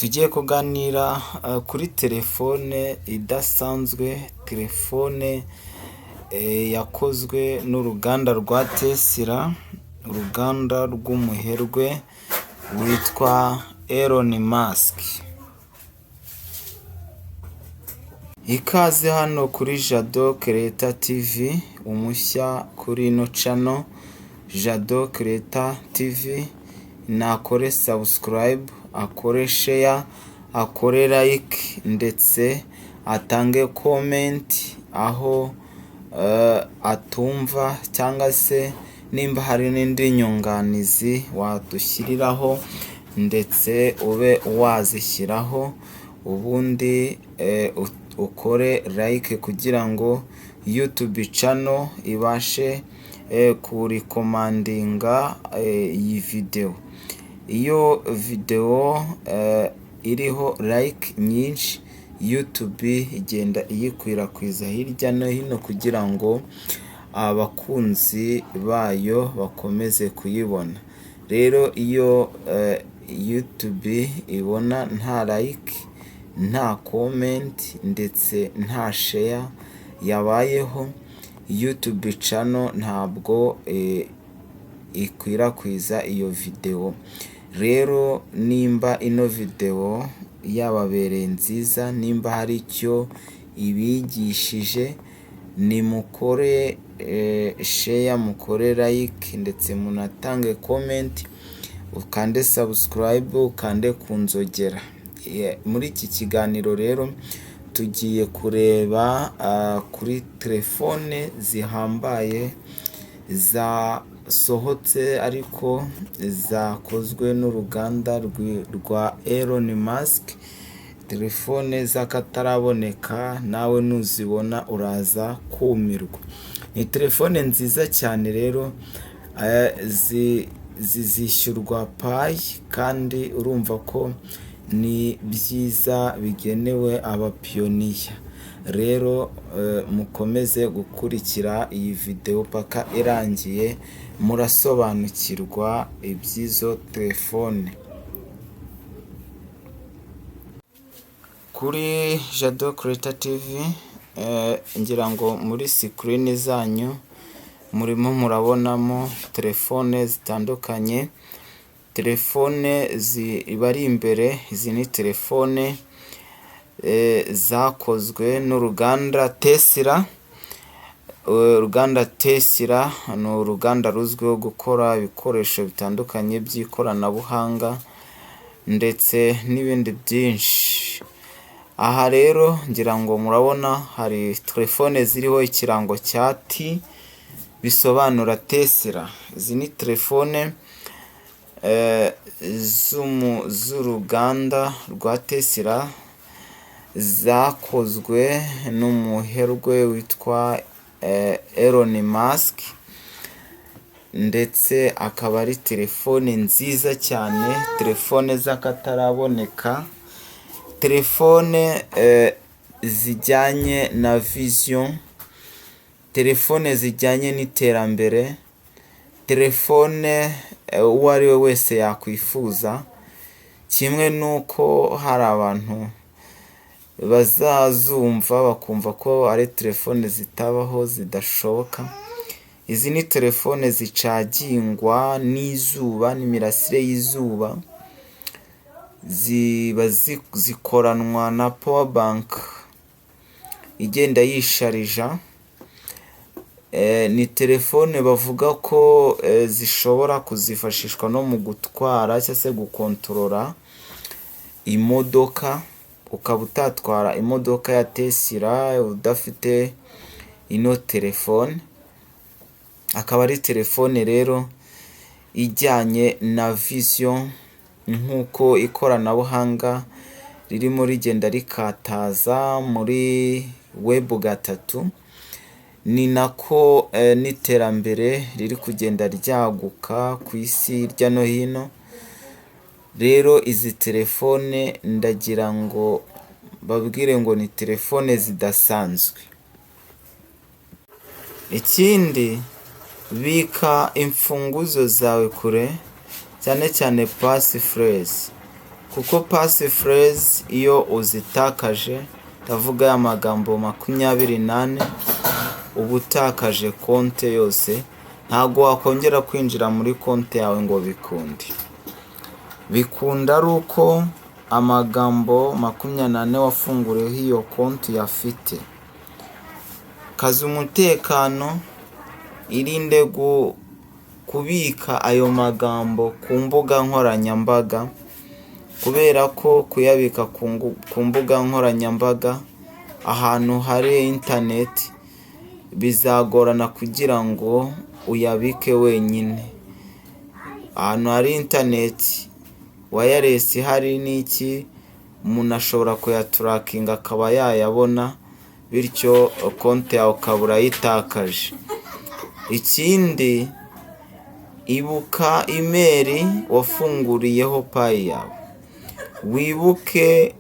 Tugiye kuganira kuri telefone idasanzwe, telefone yakozwe n'uruganda rwa Tesla, uruganda rw'umuherwe witwa Elon Musk. Ikaze hano kuri Jado Creator TV, umushya kuri ino channel Jado Creator TV. Nakore subscribe, akore share, akore like ndetse atange comment aho atumva, cyangwa se nimba hari n'indi nyunganizi wadushyiriraho ndetse ube wazishyiraho, ubundi ukore like kugira ngo YouTube channel ibashe kurikomandinga iyi video. Iyo video iriho like nyinshi, YouTube igenda iyikwirakwiza hirya no hino kugira ngo abakunzi bayo bakomeze kuyibona. Rero iyo YouTube ibona nta like, nta comment ndetse nta share yabayeho, YouTube channel ntabwo ikwirakwiza iyo video. Rero nimba ino video yababereye nziza, nimba hari icyo ibigishije, nimukore share, mukore like ndetse munatange comment, ukande subscribe, ukande kunzogera. Muri iki kiganiro rero tugiye kureba kuri telefone zihambaye zasohotse ariko zakozwe n'uruganda rwa Elon Musk, telefone z'akataraboneka, nawe nuzibona uraza kumirwa. Ni telefone nziza cyane rero, zishyurwa pay kandi urumva ko ni byiza, bigenewe abapiyoniya. Rero mukomeze gukurikira iyi video paka irangiye, murasobanukirwa iby'izo telefone. Kuri Jado Creator TV, ngira ngo muri screen zanyu murimo murabonamo telefone zitandukanye. Telefone zibari imbere, izi ni telefone zakozwe n'uruganda Tesla. Uruganda Tesla ni uruganda ruzwiho gukora ibikoresho bitandukanye by'ikoranabuhanga ndetse n'ibindi byinshi. Aha rero ngira ngo murabona hari telefone ziriho ikirango cya T, bisobanura Tesla. Izi ni telefone z'uruganda rwa Tesla, zakozwe n'umuherwe witwa Elon Musk, ndetse akaba ari telefone nziza cyane, telefone z'akataraboneka, telefone zijyanye na vision, telefone zijyanye n'iterambere, telefone uwo ari we wese yakwifuza. Kimwe nuko hari abantu bazazumva bakumva ko ari telefone zitabaho, zidashoboka. Izi ni telefone zicagingwa n'izuba, n'imirasire y'izuba, ziba zikoranwa na power bank igenda yisharija. Ni telefone bavuga ko zishobora kuzifashishwa no mu gutwara cyangwa se gukontorora imodoka. Ukaba utatwara imodoka ya Tesla udafite ino telefone. Akaba ari telefone rero ijyanye na vision, nk'uko ikoranabuhanga ririmo rigenda rikataza muri web gatatu, ni nako n'iterambere riri kugenda ryaguka ku isi hirya no hino. Rero izi telefone ndagira ngo babwire ngo ni telefone zidasanzwe. Ikindi, bika imfunguzo zawe kure, cyane cyane passphrase. kuko passphrase iyo uzitakaje, ndavuga ya magambo 28, uba utakaje konte yose, ntabwo wakongera kwinjira muri konte yawe ngo bikunde. Bikunda ari uko amagambo 24 wafunguriyeho iyo konti uyafite. Kaza umutekano, irinde kubika ayo magambo ku mbuga nkoranyambaga, kubera ko kuyabika ku mbuga nkoranyambaga ahantu hari internet bizagorana kugira ngo uyabike wenyine. Ahantu hari internet, wireless hari n'iki, umuntu ashobora kuyaturakinga akaba yayabona, bityo konti yawe ukabura yitakaje. Ikindi, ibuka email wafunguriyeho payi yawe, wibuke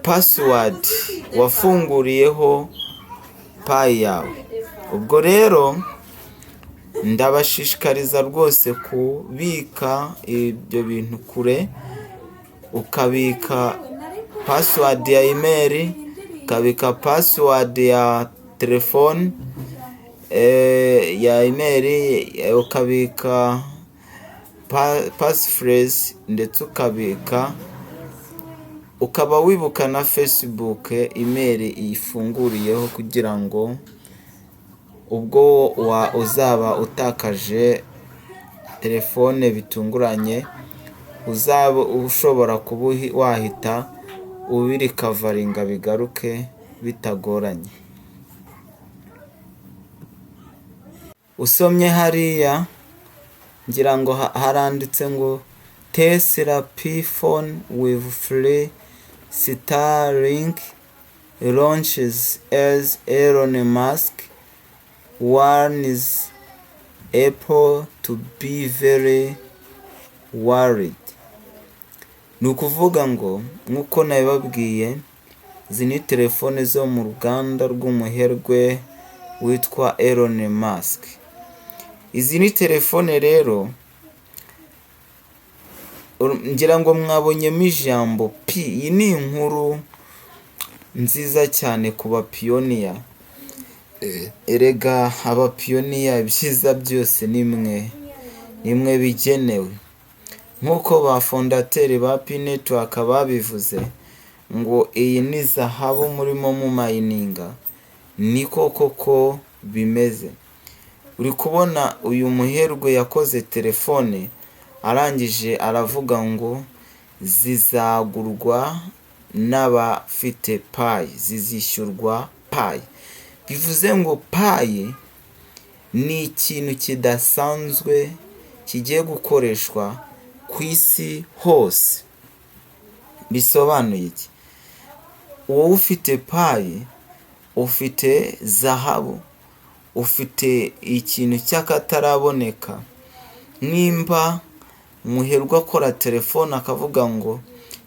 password wafunguriyeho payi yawe. Ubwo rero ndabashishikariza rwose kubika ibyo bintu kure, ukabika password ya email, ukabika password ya telefone, ya email, ukabika passphrase, ndetse ukaba wibuka na Facebook email ifunguriyeho, kugira ngo ubwo uzaba utakaje telefone bitunguranye, uzaba ushobora kuba wahita ubirikavaringa bigaruke bitagoranye. Usomye hariya ngira ngo haranditse ngo Tesla P-phone with free Starlink launches as Elon Musk warns Apple to be very worried. Ni ukuvuga ngo nk'uko nabibabwiye, izi ni telefone zo mu ruganda rw'umuherwe witwa Elon Musk. Izi ni telefone rero, ngira ngo mwabonyemo ijambo P. Iyi ni inkuru nziza cyane ku bapiyoniya. Erega abapiyoniya ibyiza byose nimwe bigenewe. Nk'uko ba fondateri ba P-Network babivuze ngo iyi ni zahabu murimo mu mayininga, niko koko bimeze. Uri kubona uyu muherwe yakoze telefone, arangije aravuga ngo zizagurwa n'abafite payi, zizishyurwa payi. Bivuze ngo payi ni ikintu kidasanzwe kigiye gukoreshwa ku isi hose. Bisobanuye iki? Wowe ufite payi, ufite zahabu, ufite ikintu cy'akataraboneka. Nimba umuherwe akora telefone akavuga ngo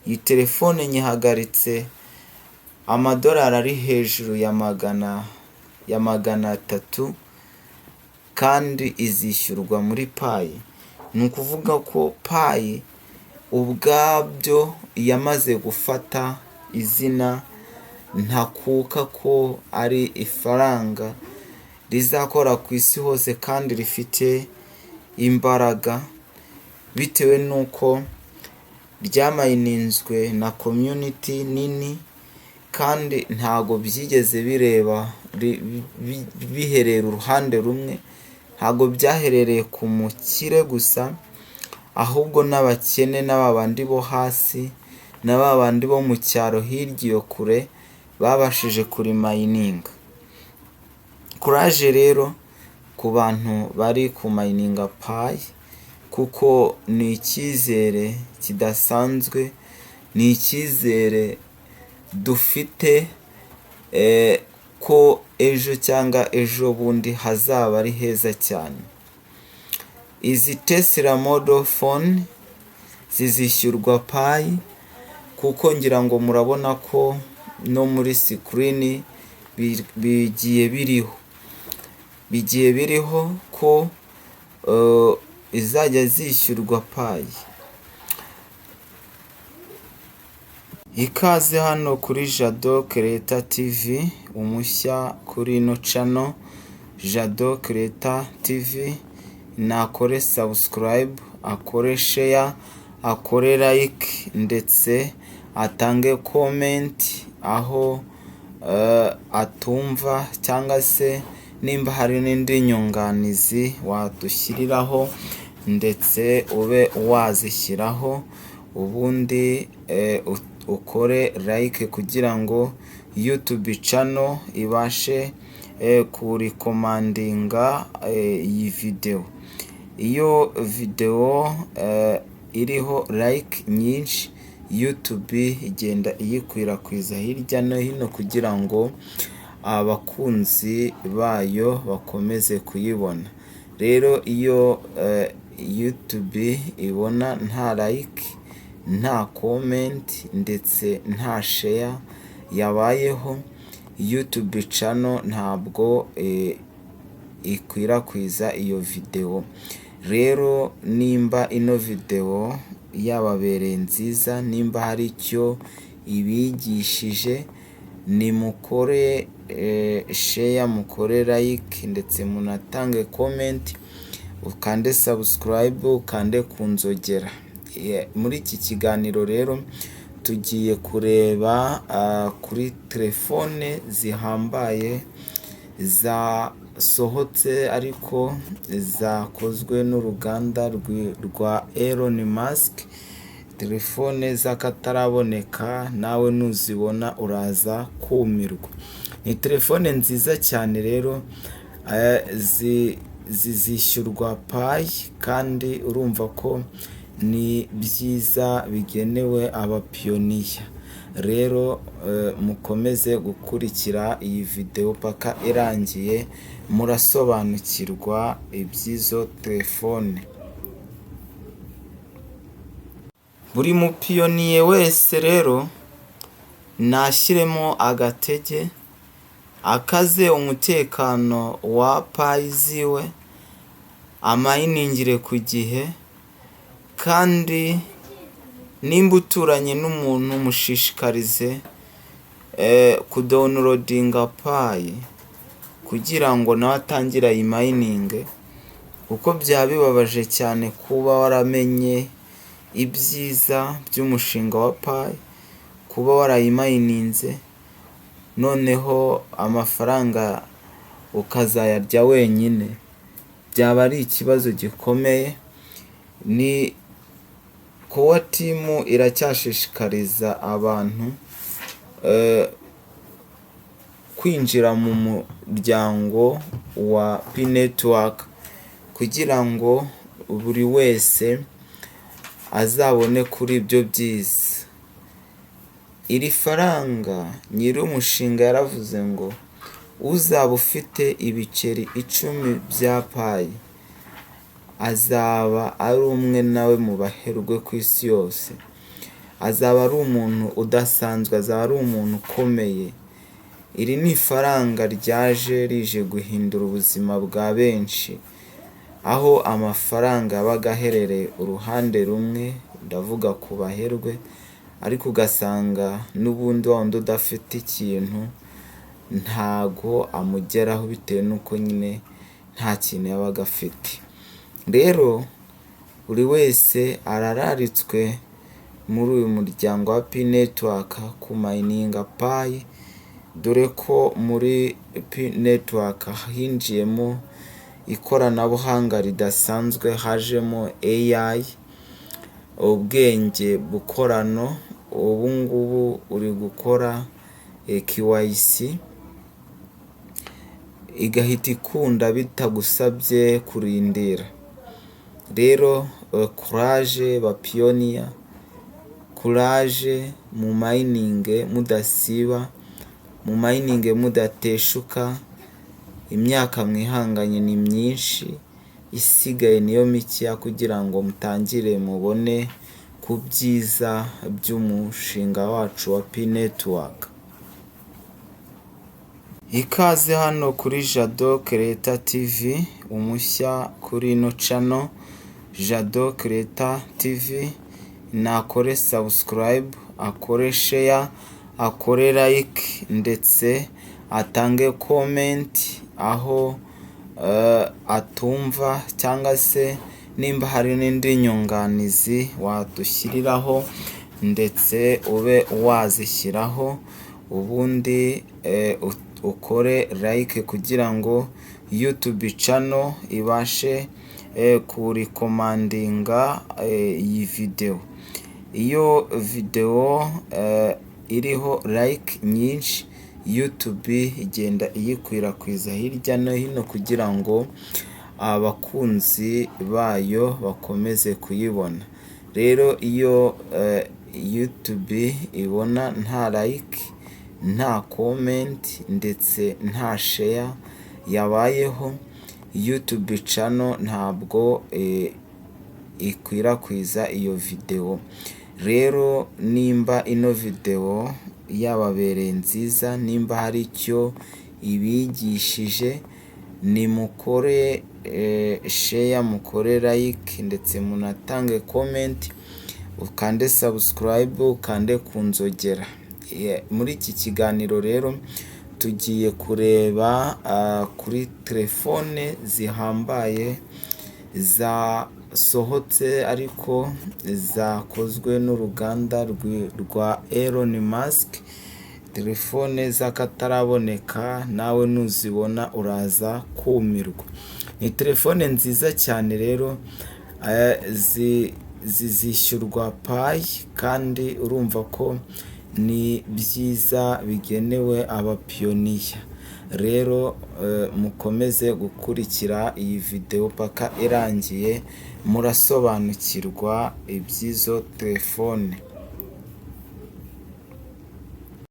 iyi telefone nyihagaritse amadolari ari hejuru ya magana 3 kandi izishyurwa muri payi, ni ukuvuga ko payi ubwabyo yamaze gufata izina ntakuka ko ari ifaranga rizakora ku isi hose kandi rifite imbaraga, bitewe n'uko ryamayininzwe na community nini, kandi ntago byigeze biherera uruhande rumwe, ntago byaherereye ku mukire gusa, ahubwo n'abakene n'ababandi bo hasi n'ababandi bo mu cyaro hirya iyo kure babashije kurimayininga. Kuraje rero ku bantu bari ku mayininga payi, kuko ni icyizere kidasanzwe, ni icyizere dufite ko ejo cyangwa ejo bundi hazaba ari heza cyane. Izi Tesla Model phone zizishyurwa payi, kuko ngira ngo murabona ko no muri screen bigiye biriho ko izajya zishyurwa payi. Ikaze hano kuri Jado Creator TV, umushya kuri ino channel Jado Creator TV. Nakore subscribe, akore share, akore like ndetse atange comment aho atumva, cyangwa se nimba hari n'indi nyunganizi wadushyiriraho ndetse ube wazishyiraho, ubundi ukore like kugira ngo YouTube channel ibashe kurikomandinga iyi video. Iyo video iriho like nyinshi, YouTube igenda iyikwirakwiza hirya no hino kugira ngo abakunzi bayo bakomeze kuyibona. Rero iyo YouTube ibona nta like, nta comment ndetse nta share yabayeho, YouTube channel ntabwo ikwirakwiza iyo video. Rero nimba ino video yababereye nziza, nimba hari icyo ibigishije, nimukore share, mukore like ndetse munatange comment, ukande subscribe, ukande kunzogera. Muri iki kiganiro rero tugiye kureba kuri telefone zihambaye zasohotse ariko zakozwe n'uruganda rwa Elon Musk, telefone z'akataraboneka, nawe nuzibona uraza kumirwa. Ni telefone nziza cyane rero, zishyurwa payi kandi urumva ko ni byiza, bigenewe abapiyoniya. Rero mukomeze gukurikira iyi video paka irangiye, murasobanukirwa iby'izo telefone. Buri mupiyoniye wese rero nashyiremo agatege, akaze umutekano wa payi ziwe, amayiningire ku gihe, kandi nimba uturanye n'umuntu mushishikarize kudownloadinga payi kugira ngo nawe atangire ayimayininge, kuko byaba bibabaje cyane kuba waramenye ibyiza by'umushinga wa payi, kuba warayimayininze noneho amafaranga ukazayarya wenyine, byaba ari ikibazo gikomeye. Ni kuba timu iracyashishikariza abantu kwinjira mu muryango wa P-Network kugira ngo buri wese azabone kuri ibyo byiza. Iri faranga nyiri umushinga yaravuze ngo uzaba ufite ibiceri 10 bya payi azaba ari umwe nawe mu baherwe ku isi yose, azaba ari umuntu udasanzwe, azaba ari umuntu ukomeye. Iri ni ifaranga ryaje rije guhindura ubuzima bwa benshi, aho amafaranga yabaga aherereye uruhande rumwe, ndavuga ku baherwe, ariko ugasanga n'ubundi wa wundi udafite ikintu ntago amugeraho bitewe n'uko nyine nta kintu yabaga afite. Rero buri wese arararitswe muri uyu muryango wa P-Network kumayininga payi, dore ko muri P-Network hinjiyemo ikoranabuhanga ridasanzwe, hajemo AI, ubwenge bukorano. Ubu ngubu uri gukora KYC igahita ikunda bitagusabye kurindira. Rero courage bapiyoniya, courage mu mayininge mudasiba, mu mayininge mudateshuka. Imyaka mwihanganye ni myinshi, isigaye niyo mikeya kugira ngo mutangire mubone ku byiza by'umushinga wacu wa P-Network. Ikaze hano kuri Jado Creator TV, umushya kuri ino channel Jado Creator TV. nakore subscribe, akore share, akore like ndetse atange comment aho atumva, cyangwa se nimba hari n'indi nyunganizi wadushyiriraho ndetse ube wazishyiraho, ubundi ukore like kugira ngo YouTube channel ibashe kurikomandinga iyi video. Iyo video iriho like nyinshi, YouTube igenda iyikwirakwiza hirya no hino kugira ngo abakunzi bayo bakomeze kuyibona. Rero iyo YouTube ibona nta like, nta comment ndetse nta share yabayeho, YouTube channel ntabwo ikwirakwiza iyo video. Rero nimba ino video yababereye nziza, nimba hari icyo ibigishije, nimukore share, mukore like ndetse munatange comment, ukande subscribe, ukande kunzogera. Muri iki kiganiro rero tugiye kureba kuri telefone zihambaye zasohotse ariko zakozwe n'uruganda rwa Elon Musk, telefone z'akataraboneka, nawe nuzibona uraza kumirwa. Ni telefone nziza cyane rero, zishyurwa payi kandi urumva ko ni byiza, bigenewe abapiyoniya. Rero mukomeze gukurikira iyi video paka irangiye, murasobanukirwa iby'izo telefone.